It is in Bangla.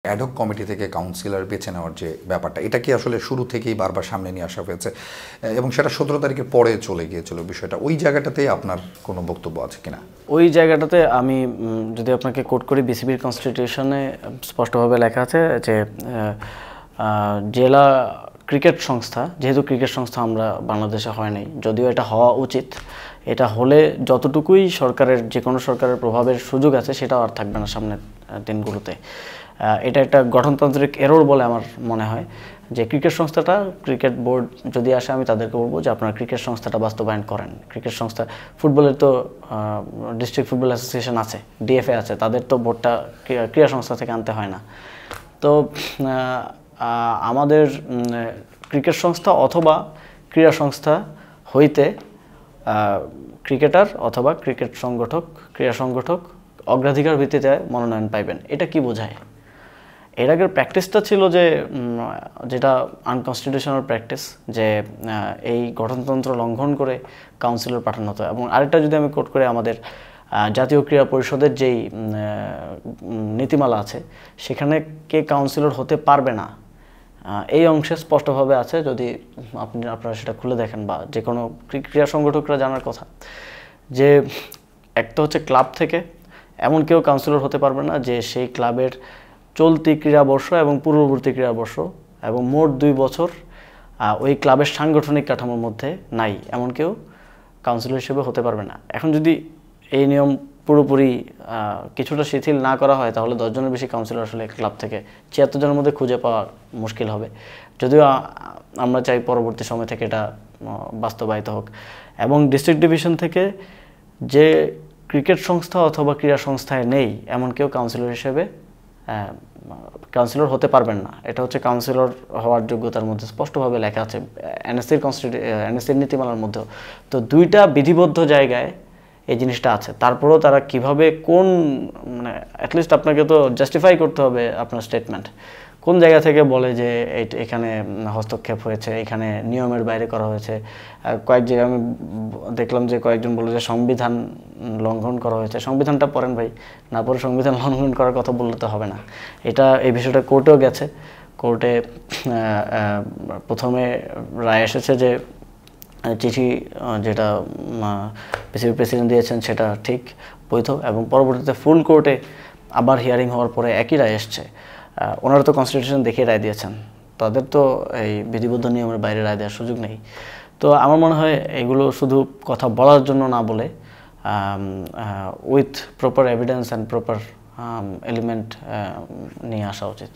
অ্যাডহক কমিটি থেকে কাউন্সিলর বেছে নেওয়ার যে ব্যাপারটা, এটা কি আসলে শুরু থেকেই বারবার সামনে নিয়ে আসা হয়েছে এবং সেটা 17 তারিখের পরে চলে গিয়েছিল বিষয়টা, ওই জায়গাটাতেই আপনার কোনো বক্তব্য আছে কিনা? ওই জায়গাটাতে আমি যদি আপনাকে কোট করি, বিসিবির কনস্টিটিউশনে স্পষ্টভাবে লেখা আছে যে জেলা ক্রিকেট সংস্থা, যেহেতু ক্রিকেট সংস্থা আমরা বাংলাদেশে হয় নাই, যদিও এটা হওয়া উচিত, এটা হলে যতটুকুই সরকারের, যে কোনো সরকারের প্রভাবের সুযোগ আছে সেটাও আর থাকবে না সামনের দিনগুলোতে। এটা একটা গঠনতান্ত্রিক এরর বলে আমার মনে হয়, যে ক্রিকেট সংস্থাটা, ক্রিকেট বোর্ড যদি আসে, আমি তাদেরকে বলবো যে আপনারা ক্রিকেট সংস্থাটা বাস্তবায়ন করেন। ক্রিকেট সংস্থা, ফুটবলের তো ডিস্ট্রিক্ট ফুটবল অ্যাসোসিয়েশন আছে, ডিএফএ আছে, তাদের তো বোর্ডটা ক্রীড়া সংস্থা থেকে আনতে হয় না। তো আমাদের ক্রিকেট সংস্থা অথবা ক্রীড়া সংস্থা হইতে ক্রিকেটার অথবা ক্রিকেট সংগঠক, ক্রীড়া সংগঠক অগ্রাধিকার ভিত্তিতে মনোনয়ন পাইবেন। এটা কি বোঝায়? এর আগের প্র্যাকটিসটা ছিল যে, যেটা আনকনস্টিটিউশনাল প্র্যাকটিস, যে এই গঠনতন্ত্র লঙ্ঘন করে কাউন্সিলর পাঠানো হতো। এবং আরেকটা যদি আমি কোট করে, আমাদের জাতীয় ক্রীড়া পরিষদের যেই নীতিমালা আছে, সেখানে কে কাউন্সিলর হতে পারবে না এই অংশে স্পষ্টভাবে আছে। যদি আপনারা সেটা খুলে দেখেন, বা যে কোনো ক্রীড়া সংগঠকরা জানার কথা, যে একটা হচ্ছে ক্লাব থেকে এমন কেউ কাউন্সিলর হতে পারবে না যে সেই ক্লাবের চলতি ক্রীড়াবর্ষ এবং পূর্ববর্তী ক্রীড়াবর্ষ এবং মোট 2 বছর ওই ক্লাবের সাংগঠনিক কাঠামোর মধ্যে নাই, এমন কেউ কাউন্সিলর হিসেবে হতে পারবে না। এখন যদি এই নিয়ম পুরোপুরি কিছুটা শিথিল না করা হয়, তাহলে 10 জনের বেশি কাউন্সিলর আসলে ক্লাব থেকে 76 জনের মধ্যে খুঁজে পাওয়া মুশকিল হবে। যদিও আমরা চাই পরবর্তী সময় থেকে এটা বাস্তবায়িত হোক, এবং ডিস্ট্রিক্ট ডিভিশন থেকে যে ক্রিকেট সংস্থা অথবা ক্রীড়া সংস্থায় নেই এমন কেউ কাউন্সিলর হিসেবে কাউন্সিলর হতে পারবেন না। এটা হচ্ছে কাউন্সিলর হওয়ার যোগ্যতার মধ্যে স্পষ্টভাবে লেখা আছে, এনএসসির নীতিমালার মধ্যেও। তো দুইটা বিধিবদ্ধ জায়গায় এই জিনিসটা আছে। তারপরেও তারা কিভাবে, কোন, মানে অ্যাটলিস্ট আপনাকে তো জাস্টিফাই করতে হবে আপনার স্টেটমেন্ট, কোন জায়গা থেকে বলে যে এখানে হস্তক্ষেপ হয়েছে, এখানে নিয়মের বাইরে করা হয়েছে। কয়েক জায়গায় আমি দেখলাম যে কয়েকজন বলে যে সংবিধান লঙ্ঘন করা হয়েছে। সংবিধানটা পড়েন ভাই, না পরে সংবিধান লঙ্ঘন করার কথা বললে তো হবে না। এই বিষয়টা কোর্টেও গেছে। কোর্টে প্রথমে রায় এসেছে যে চিঠি যেটা বিসিবি প্রেসিডেন্ট দিয়েছেন সেটা ঠিক, বৈধ, এবং পরবর্তীতে ফুল কোর্টে আবার হিয়ারিং হওয়ার পরে একই রায় এসছে। ওনারা তো কনস্টিটিউশন দেখে রায় দিয়েছেন, তাদের তো এই বিধিবদ্ধ নিয়মের বাইরে রায় দেওয়ার সুযোগ নেই। তো আমার মনে হয় এগুলো শুধু কথা বলার জন্য না বলে, with proper evidence and proper element নিয়ে আসা উচিত।